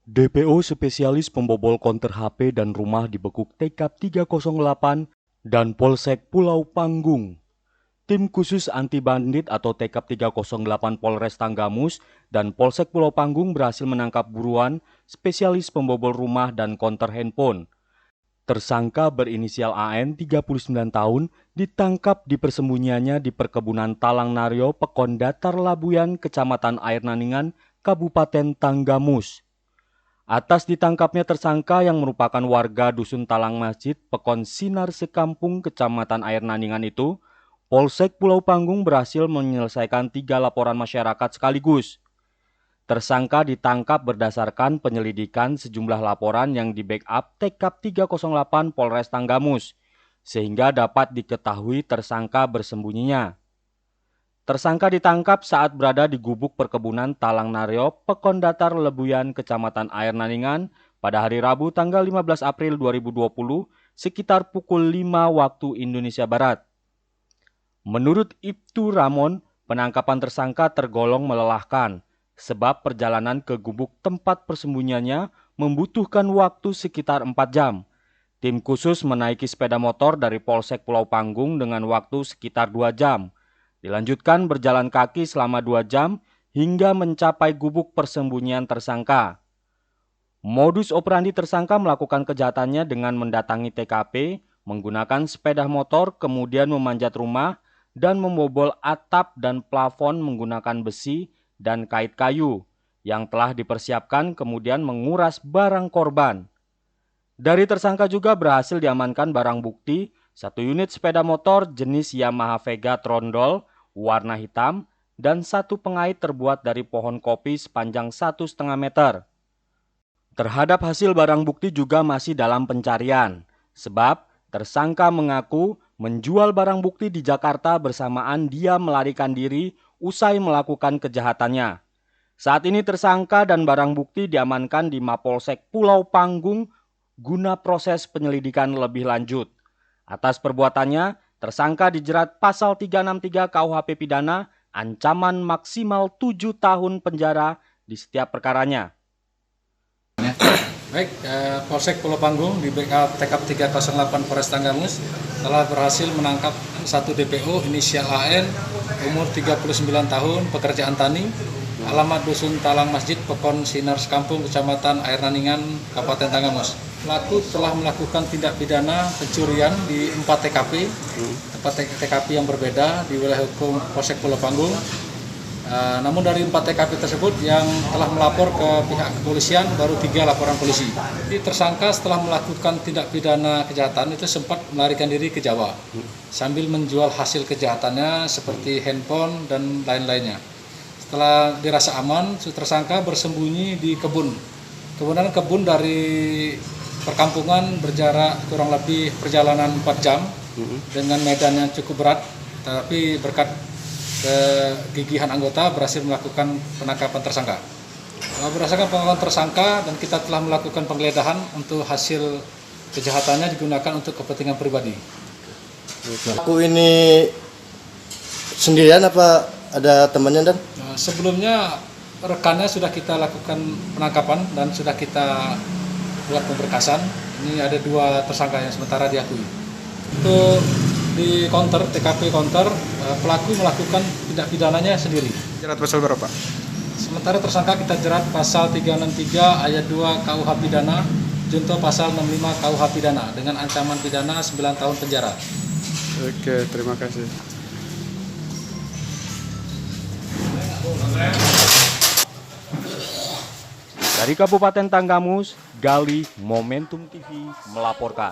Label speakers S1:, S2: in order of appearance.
S1: DPO spesialis pembobol konter HP dan rumah dibekuk TK 308 dan Polsek Pulau Panggung. Tim khusus anti bandit atau TK 308 Polres Tanggamus dan Polsek Pulau Panggung berhasil menangkap buruan spesialis pembobol rumah dan konter handphone. Tersangka berinisial AN 39 tahun ditangkap di persembunyiannya di perkebunan Talang Naryo, Pekon Datar Labuyan, Kecamatan Air Naningan, Kabupaten Tanggamus. Atas ditangkapnya tersangka yang merupakan warga Dusun Talang Masjid, Pekon Sinar Sekampung, Kecamatan Air Naningan itu, Polsek Pulau Panggung berhasil menyelesaikan 3 laporan masyarakat sekaligus. Tersangka ditangkap berdasarkan penyelidikan sejumlah laporan yang di-backup TK 308 Polres Tanggamus, sehingga dapat diketahui tersangka bersembunyinya. Tersangka ditangkap saat berada di gubuk perkebunan Talang Naryo, Pekon Datar Labuyan, Kecamatan Air Naningan pada hari Rabu tanggal 15 April 2020 sekitar pukul 5 waktu Indonesia Barat. Menurut Ibtu Ramon, penangkapan tersangka tergolong melelahkan sebab perjalanan ke gubuk tempat persembunyiannya membutuhkan waktu sekitar 4 jam. Tim khusus menaiki sepeda motor dari Polsek Pulau Panggung dengan waktu sekitar 2 jam. Dilanjutkan berjalan kaki selama 2 jam hingga mencapai gubuk persembunyian tersangka. Modus operandi tersangka melakukan kejahatannya dengan mendatangi TKP, menggunakan sepeda motor, kemudian memanjat rumah, dan membobol atap dan plafon menggunakan besi dan kait kayu yang telah dipersiapkan, kemudian menguras barang korban. Dari tersangka juga berhasil diamankan barang bukti, 1 unit sepeda motor jenis Yamaha Vega Trondol warna hitam dan 1 pengait terbuat dari pohon kopi sepanjang 1,5 meter. Terhadap hasil barang bukti juga masih dalam pencarian, sebab tersangka mengaku menjual barang bukti di Jakarta bersamaan dia melarikan diri usai melakukan kejahatannya. Saat ini tersangka dan barang bukti diamankan di Mapolsek Pulau Panggung guna proses penyelidikan lebih lanjut. Atas perbuatannya, tersangka dijerat pasal 363 KUHP pidana, ancaman maksimal 7 tahun penjara di setiap perkaranya.
S2: Baik, Polsek Pulau Panggung di backup TK 308 Polres Tanggamus telah berhasil menangkap 1 DPO inisial AN, umur 39 tahun, pekerjaan tani, alamat Dusun Talang Masjid, Pekon Sinar Sekampung, Kecamatan Air Naningan, Kabupaten Tanggamus. Pelaku telah melakukan tindak pidana pencurian di 4 TKP, tempat TKP yang berbeda di wilayah hukum Polsek Pulau Panggung. Namun dari 4 TKP tersebut yang telah melapor ke pihak kepolisian baru 3 laporan polisi. Jadi tersangka setelah melakukan tindak pidana kejahatan itu sempat melarikan diri ke Jawa sambil menjual hasil kejahatannya seperti handphone dan lain-lainnya. Setelah dirasa aman, tersangka bersembunyi di kebun. Kemudian kebun dari perkampungan berjarak kurang lebih perjalanan 4 jam dengan medan yang cukup berat, tapi berkat kegigihan anggota berhasil melakukan penangkapan tersangka. Berdasarkan pengakuan tersangka dan kita telah melakukan penggeledahan untuk hasil kejahatannya digunakan untuk kepentingan pribadi.
S3: Aku ini sendirian apa ada temannya, Dan?
S2: Sebelumnya rekannya sudah kita lakukan penangkapan dan sudah kita buat pemberkasan. Ini ada 2 tersangka yang sementara diakui. Untuk di counter, TKP counter, pelaku melakukan tindak pidananya sendiri.
S4: Jerat pasal berapa?
S2: Sementara tersangka kita jerat pasal 363 ayat 2 KUH pidana, junto pasal 65 KUH pidana dengan ancaman pidana 9 tahun penjara.
S4: Oke, terima kasih.
S1: Dari Kabupaten Tanggamus, Gali Momentum TV melaporkan.